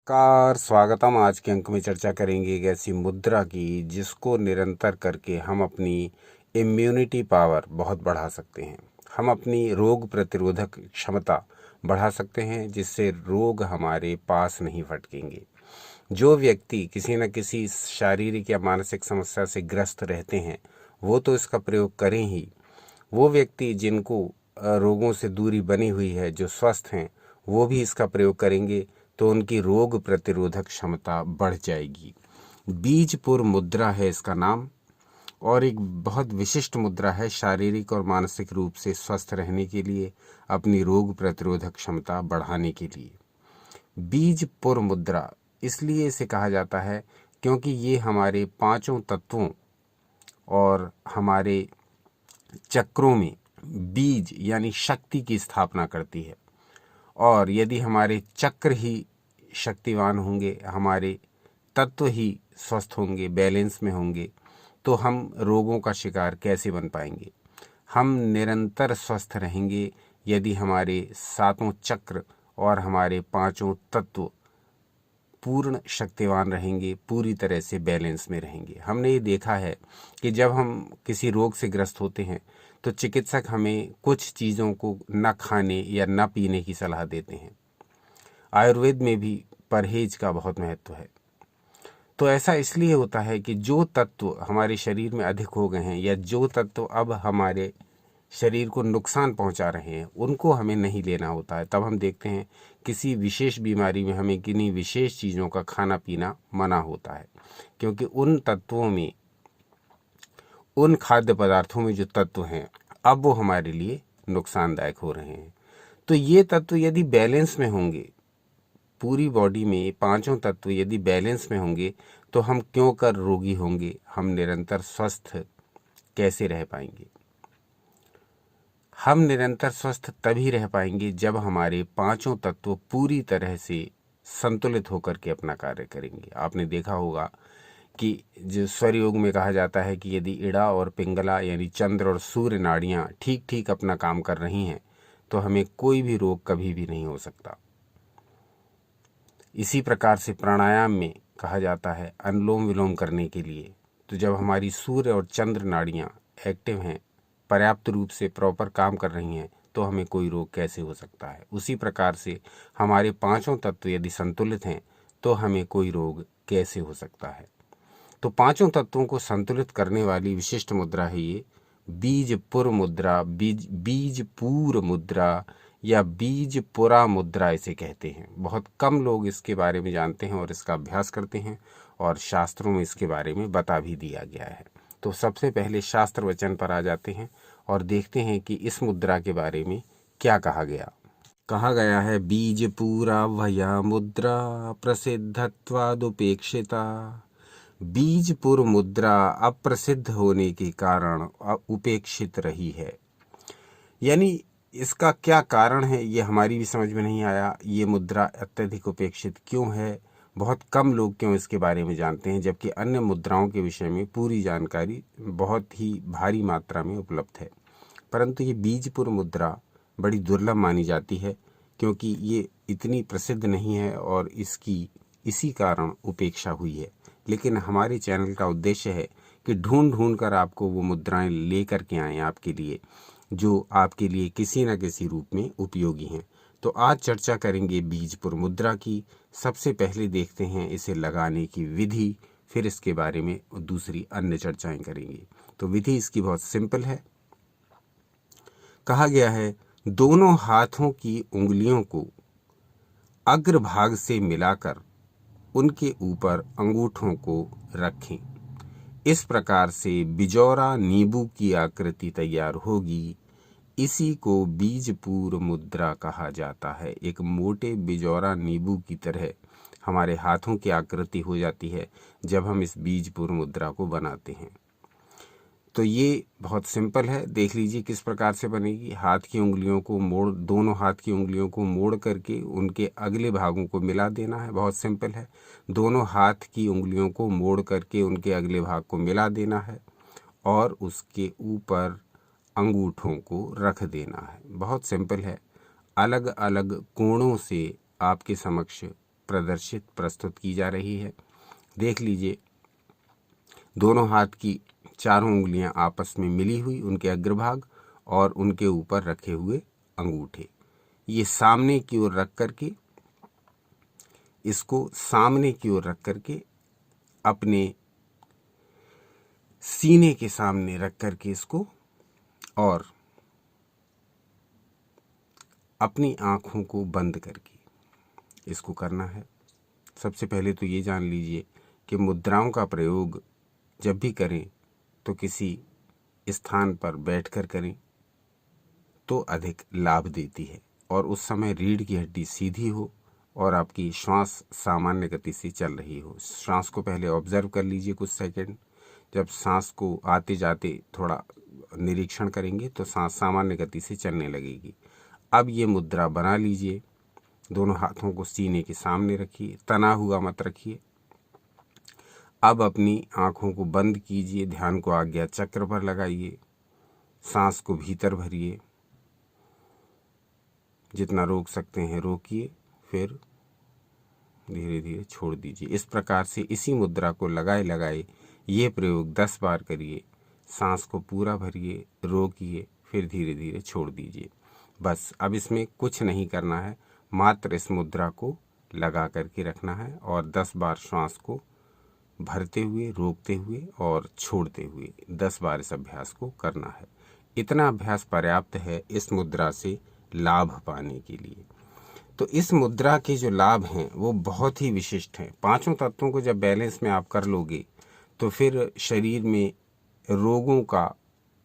नमस्कार, स्वागतम। आज के अंक में चर्चा करेंगे एक ऐसी मुद्रा की जिसको निरंतर करके हम अपनी इम्यूनिटी पावर बहुत बढ़ा सकते हैं। हम अपनी रोग प्रतिरोधक क्षमता बढ़ा सकते हैं जिससे रोग हमारे पास नहीं फटकेंगे। जो व्यक्ति किसी न किसी शारीरिक या मानसिक समस्या से ग्रस्त रहते हैं वो तो इसका प्रयोग करें ही। वो व्यक्ति जिनको रोगों से दूरी बनी हुई है, जो स्वस्थ हैं, वो भी इसका प्रयोग करेंगे तो उनकी रोग प्रतिरोधक क्षमता बढ़ जाएगी। बीजपुर मुद्रा है इसका नाम और एक बहुत विशिष्ट मुद्रा है शारीरिक और मानसिक रूप से स्वस्थ रहने के लिए, अपनी रोग प्रतिरोधक क्षमता बढ़ाने के लिए। बीजपुर मुद्रा इसलिए इसे कहा जाता है क्योंकि ये हमारे पांचों तत्वों और हमारे चक्रों में बीज यानी शक्ति की स्थापना करती है। और यदि हमारे चक्र ही शक्तिवान होंगे, हमारे तत्व ही स्वस्थ होंगे, बैलेंस में होंगे, तो हम रोगों का शिकार कैसे बन पाएंगे। हम निरंतर स्वस्थ रहेंगे यदि हमारे सातों चक्र और हमारे पांचों तत्व पूर्ण शक्तिवान रहेंगे, पूरी तरह से बैलेंस में रहेंगे। हमने ये देखा है कि जब हम किसी रोग से ग्रस्त होते हैं तो चिकित्सक हमें कुछ चीज़ों को न खाने या न पीने की सलाह देते हैं। आयुर्वेद में भी परहेज का बहुत महत्व है। तो ऐसा इसलिए होता है कि जो तत्व हमारे शरीर में अधिक हो गए हैं या जो तत्व अब हमारे शरीर को नुकसान पहुंचा रहे हैं उनको हमें नहीं लेना होता है। तब हम देखते हैं किसी विशेष बीमारी में हमें किन्हीं विशेष चीज़ों का खाना पीना मना होता है, क्योंकि उन तत्वों में, उन खाद्य पदार्थों में जो तत्व हैं अब वो हमारे लिए नुकसानदायक हो रहे हैं। तो ये तत्व यदि बैलेंस में होंगे, पूरी बॉडी में पांचों तत्व यदि बैलेंस में होंगे तो हम क्यों कर रोगी होंगे, हम निरंतर स्वस्थ कैसे रह पाएंगे। हम निरंतर स्वस्थ तभी रह पाएंगे जब हमारे पांचों तत्व पूरी तरह से संतुलित होकर के अपना कार्य करेंगे। आपने देखा होगा कि जो स्वर योग में कहा जाता है कि यदि इड़ा और पिंगला यानी चंद्र और सूर्य नाड़ियां ठीक ठीक अपना काम कर रही हैं तो हमें कोई भी रोग कभी भी नहीं हो सकता। इसी प्रकार से प्राणायाम में कहा जाता है अनुलोम विलोम करने के लिए, तो जब हमारी सूर्य और चंद्र नाड़ियां एक्टिव हैं, पर्याप्त रूप से प्रॉपर काम कर रही हैं, तो हमें कोई रोग कैसे हो सकता है। उसी प्रकार से हमारे पांचों तत्व यदि संतुलित हैं तो हमें कोई रोग कैसे हो सकता है। तो पांचों तत्वों को संतुलित करने वाली विशिष्ट मुद्रा है ये बीजपुर मुद्रा, बीजपुर मुद्रा या बीजपुरा मुद्रा इसे कहते हैं। बहुत कम लोग इसके बारे में जानते हैं और इसका अभ्यास करते हैं और शास्त्रों में इसके बारे में बता भी दिया गया है। तो सबसे पहले शास्त्र वचन पर आ जाते हैं और देखते हैं कि इस मुद्रा के बारे में क्या कहा गया। कहा गया है बीजपुरा वया मुद्रा प्रसिद्धत्वादुपेक्षिता। बीजपुर मुद्रा अप्रसिद्ध होने के कारण उपेक्षित रही है। यानी इसका क्या कारण है ये हमारी भी समझ में नहीं आया। ये मुद्रा अत्यधिक उपेक्षित क्यों है, बहुत कम लोग क्यों इसके बारे में जानते हैं, जबकि अन्य मुद्राओं के विषय में पूरी जानकारी बहुत ही भारी मात्रा में उपलब्ध है। परंतु ये बीजपुर मुद्रा बड़ी दुर्लभ मानी जाती है क्योंकि ये इतनी प्रसिद्ध नहीं है और इसकी इसी कारण उपेक्षा हुई है। लेकिन हमारे चैनल का उद्देश्य है कि ढूंढ ढूंढ कर आपको वो मुद्राएं ले करके आएँ आपके लिए, जो आपके लिए किसी न किसी रूप में उपयोगी हैं। तो आज चर्चा करेंगे बीजपुर मुद्रा की। सबसे पहले देखते हैं इसे लगाने की विधि, फिर इसके बारे में दूसरी अन्य चर्चाएं करेंगे। तो विधि इसकी बहुत सिंपल है। कहा गया है दोनों हाथों की उंगलियों को अग्रभाग से मिलाकर उनके ऊपर अंगूठों को रखें। इस प्रकार से बिजौरा नींबू की आकृति तैयार होगी। इसी को बीजपुर मुद्रा कहा जाता है। एक मोटे बिजौरा नींबू की तरह हमारे हाथों की आकृति हो जाती है जब हम इस बीजपुर मुद्रा को बनाते हैं। तो ये बहुत सिंपल है, देख लीजिए किस प्रकार से बनेगी। हाथ की उंगलियों को मोड़, दोनों हाथ की उंगलियों को मोड़ करके उनके अगले भागों को मिला देना है। बहुत सिंपल है, दोनों हाथ की उंगलियों को मोड़ करके उनके अगले भाग को मिला देना है और उसके ऊपर अंगूठों को रख देना है। बहुत सिंपल है। अलग अलग कोणों से आपके समक्ष प्रदर्शित प्रस्तुत की जा रही है। देख लीजिए, दोनों हाथ की चारों उंगलियां आपस में मिली हुई, उनके अग्रभाग और उनके ऊपर रखे हुए अंगूठे, ये सामने की ओर रख करके, इसको सामने की ओर रख करके अपने सीने के सामने रख करके इसको, और अपनी आंखों को बंद करके इसको करना है। सबसे पहले तो ये जान लीजिए कि मुद्राओं का प्रयोग जब भी करें तो किसी स्थान पर बैठकर करें तो अधिक लाभ देती है, और उस समय रीढ़ की हड्डी सीधी हो और आपकी श्वास सामान्य गति से चल रही हो। श्वास को पहले ऑब्जर्व कर लीजिए कुछ सेकंड। जब सांस को आते जाते थोड़ा निरीक्षण करेंगे तो सांस सामान्य गति से चलने लगेगी। अब ये मुद्रा बना लीजिए, दोनों हाथों को सीने के सामने रखिए, तना हुआ मत रखिए। अब अपनी आंखों को बंद कीजिए, ध्यान को आज्ञा चक्र पर लगाइए, सांस को भीतर भरिए, जितना रोक सकते हैं रोकिए, फिर धीरे धीरे छोड़ दीजिए। इस प्रकार से इसी मुद्रा को लगाए लगाए ये प्रयोग 10 बार करिए। सांस को पूरा भरिए, रोकिए, फिर धीरे धीरे छोड़ दीजिए। बस अब इसमें कुछ नहीं करना है, मात्र इस मुद्रा को लगा करके रखना है और 10 बार श्वास को भरते हुए, रोकते हुए और छोड़ते हुए 10 बार इस अभ्यास को करना है। इतना अभ्यास पर्याप्त है इस मुद्रा से लाभ पाने के लिए। तो इस मुद्रा के जो लाभ हैं वो बहुत ही विशिष्ट हैं। पांचों तत्वों को जब बैलेंस में आप कर लोगे तो फिर शरीर में रोगों का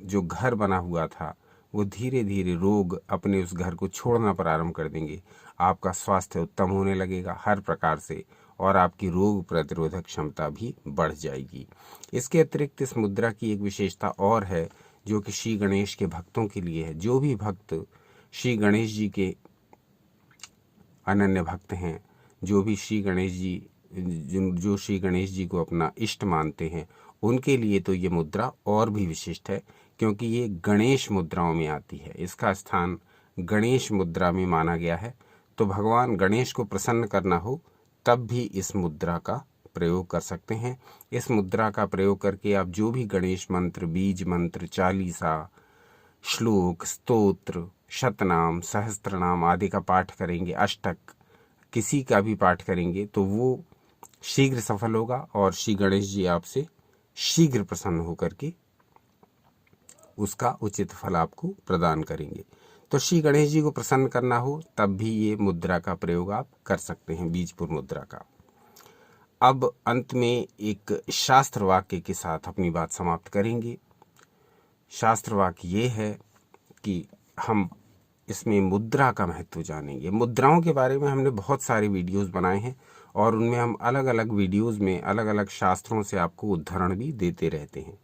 जो घर बना हुआ था वो धीरे धीरे रोग अपने उस घर को छोड़ना प्रारंभ कर देंगे। आपका स्वास्थ्य उत्तम होने लगेगा हर प्रकार से, और आपकी रोग प्रतिरोधक क्षमता भी बढ़ जाएगी। इसके अतिरिक्त इस मुद्रा की एक विशेषता और है जो कि श्री गणेश के भक्तों के लिए है। जो भी भक्त श्री गणेश जी के अनन्य भक्त हैं, जो भी श्री गणेश जी जो श्री गणेश जी को अपना इष्ट मानते हैं, उनके लिए तो ये मुद्रा और भी विशिष्ट है, क्योंकि ये गणेश मुद्राओं में आती है। इसका स्थान गणेश मुद्रा में माना गया है। तो भगवान गणेश को प्रसन्न करना हो तब भी इस मुद्रा का प्रयोग कर सकते हैं। इस मुद्रा का प्रयोग करके आप जो भी गणेश मंत्र, बीज मंत्र, चालीसा, श्लोक, स्तोत्र, शतनाम, सहस्त्रनाम आदि का पाठ करेंगे, अष्टक किसी का भी पाठ करेंगे तो वो शीघ्र सफल होगा और श्री गणेश जी आपसे शीघ्र प्रसन्न होकर के उसका उचित फल आपको प्रदान करेंगे। तो श्री गणेश जी को प्रसन्न करना हो तब भी ये मुद्रा का प्रयोग आप कर सकते हैं, बीजपुर मुद्रा का। अब अंत में एक शास्त्र वाक्य के साथ अपनी बात समाप्त करेंगे। शास्त्र वाक्य ये है कि हम इसमें मुद्रा का महत्व जानेंगे। मुद्राओं के बारे में हमने बहुत सारे वीडियोस बनाए हैं और उनमें हम अलग अलग वीडियोस में अलग अलग शास्त्रों से आपको उद्धरण भी देते रहते हैं।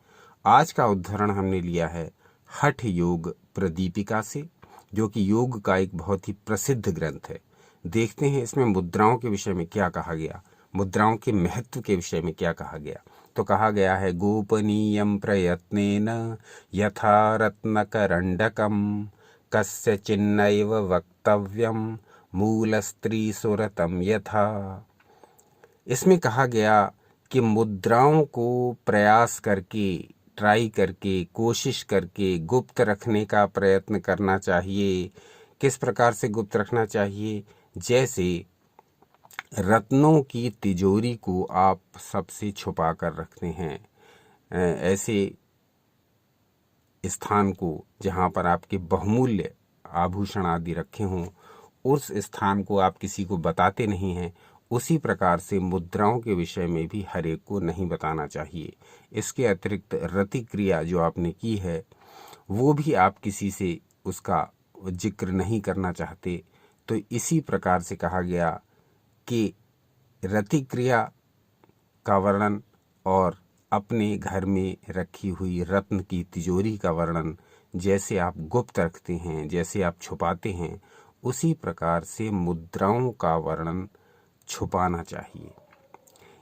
आज का उद्धरण हमने लिया है हठ योग प्रदीपिका से, जो कि योग का एक बहुत ही प्रसिद्ध ग्रंथ है। देखते हैं इसमें मुद्राओं के विषय में क्या कहा गया, मुद्राओं के महत्व के विषय में क्या कहा गया। तो कहा गया है, गोपनीयं प्रयत्नेन यथा रत्नकरंडकम कस्य चिन्नैव वक्तव्यम मूलस्त्री सुरतम यथा। इसमें कहा गया कि मुद्राओं को प्रयास करके, ट्राई करके, कोशिश करके गुप्त रखने का प्रयत्न करना चाहिए। किस प्रकार से गुप्त रखना चाहिए? जैसे रत्नों की तिजोरी को आप सबसे छुपा कर रखते हैं, ऐसे स्थान को जहाँ पर आपके बहुमूल्य आभूषण आदि रखे हों, उस स्थान को आप किसी को बताते नहीं हैं। उसी प्रकार से मुद्राओं के विषय में भी हर एक को नहीं बताना चाहिए। इसके अतिरिक्त रति क्रिया जो आपने की है वो भी आप किसी से उसका जिक्र नहीं करना चाहते। तो इसी प्रकार से कहा गया कि रति क्रिया का वर्णन और अपने घर में रखी हुई रत्न की तिजोरी का वर्णन जैसे आप गुप्त रखते हैं, जैसे आप छुपाते हैं, उसी प्रकार से मुद्राओं का वर्णन छुपाना चाहिए।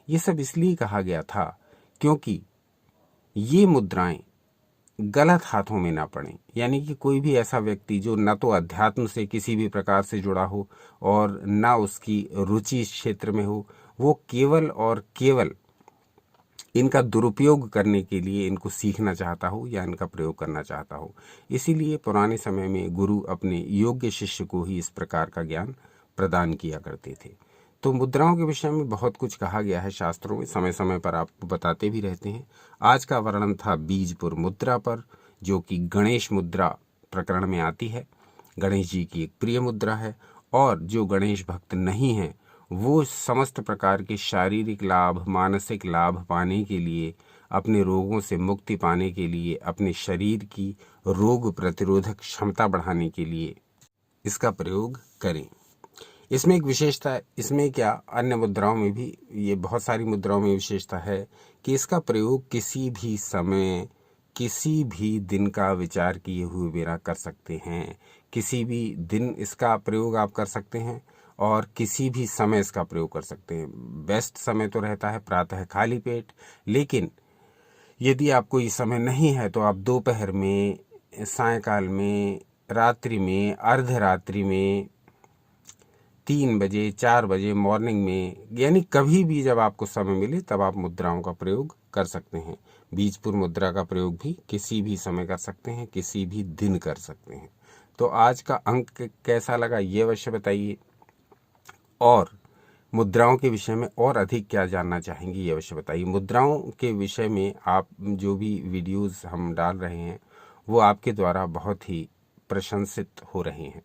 ये सब इसलिए कहा गया था क्योंकि ये मुद्राएं गलत हाथों में ना पड़ें। यानी कि कोई भी ऐसा व्यक्ति जो न तो अध्यात्म से किसी भी प्रकार से जुड़ा हो और ना उसकी रुचि इस क्षेत्र में हो, वो केवल और केवल इनका दुरुपयोग करने के लिए इनको सीखना चाहता हो या इनका प्रयोग करना चाहता हो। इसीलिए पुराने समय में गुरु अपने योग्य शिष्य को ही इस प्रकार का ज्ञान प्रदान किया करते थे। तो मुद्राओं के विषय में बहुत कुछ कहा गया है शास्त्रों में, समय समय पर आपको बताते भी रहते हैं। आज का वर्णन था बीजपुर मुद्रा पर, जो कि गणेश मुद्रा प्रकरण में आती है। गणेश जी की एक प्रिय मुद्रा है, और जो गणेश भक्त नहीं हैं वो समस्त प्रकार के शारीरिक लाभ, मानसिक लाभ पाने के लिए, अपने रोगों से मुक्ति पाने के लिए, अपने शरीर की रोग प्रतिरोधक क्षमता बढ़ाने के लिए इसका प्रयोग करें। इसमें एक विशेषता है, इसमें क्या अन्य मुद्राओं में भी, ये बहुत सारी मुद्राओं में विशेषता है कि इसका प्रयोग किसी भी समय, किसी भी दिन का विचार किए हुए बिना कर सकते हैं। किसी भी दिन इसका प्रयोग आप कर सकते हैं और किसी भी समय इसका प्रयोग कर सकते हैं। बेस्ट समय तो रहता है प्रातः खाली पेट, लेकिन यदि आपको ये समय नहीं है तो आप दोपहर में, सायंकाल में, रात्रि में, अर्धरात्रि में, 3 बजे, 4 बजे, मॉर्निंग में, यानी कभी भी जब आपको समय मिले तब आप मुद्राओं का प्रयोग कर सकते हैं। बीजपुर मुद्रा का प्रयोग भी किसी भी समय कर सकते हैं, किसी भी दिन कर सकते हैं। तो आज का अंक कैसा लगा ये अवश्य बताइए, और मुद्राओं के विषय में और अधिक क्या जानना चाहेंगे ये अवश्य बताइए। मुद्राओं के विषय में आप जो भी वीडियोस हम डाल रहे हैं वो आपके द्वारा बहुत ही प्रशंसित हो रहे हैं।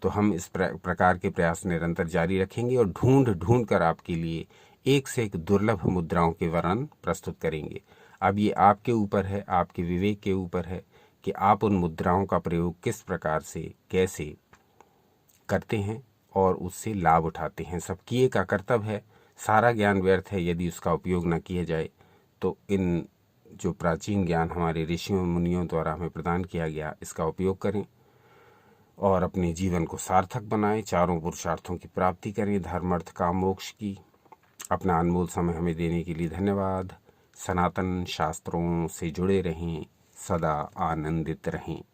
तो हम इस प्रकार के प्रयास निरंतर जारी रखेंगे और ढूंढ ढूंढ कर आपके लिए एक से एक दुर्लभ मुद्राओं के वर्णन प्रस्तुत करेंगे। अब ये आपके ऊपर है, आपके विवेक के ऊपर है कि आप उन मुद्राओं का प्रयोग किस प्रकार से, कैसे करते हैं और उससे लाभ उठाते हैं। सब किए का कर्तव्य है, सारा ज्ञान व्यर्थ है यदि उसका उपयोग न किया जाए। तो इन जो प्राचीन ज्ञान हमारे ऋषियों मुनियों द्वारा हमें प्रदान किया गया, इसका उपयोग करें और अपने जीवन को सार्थक बनाएं, चारों पुरुषार्थों की प्राप्ति करें, धर्म अर्थ काम मोक्ष की। अपना अनमोल समय हमें देने के लिए धन्यवाद। सनातन शास्त्रों से जुड़े रहें, सदा आनंदित रहें।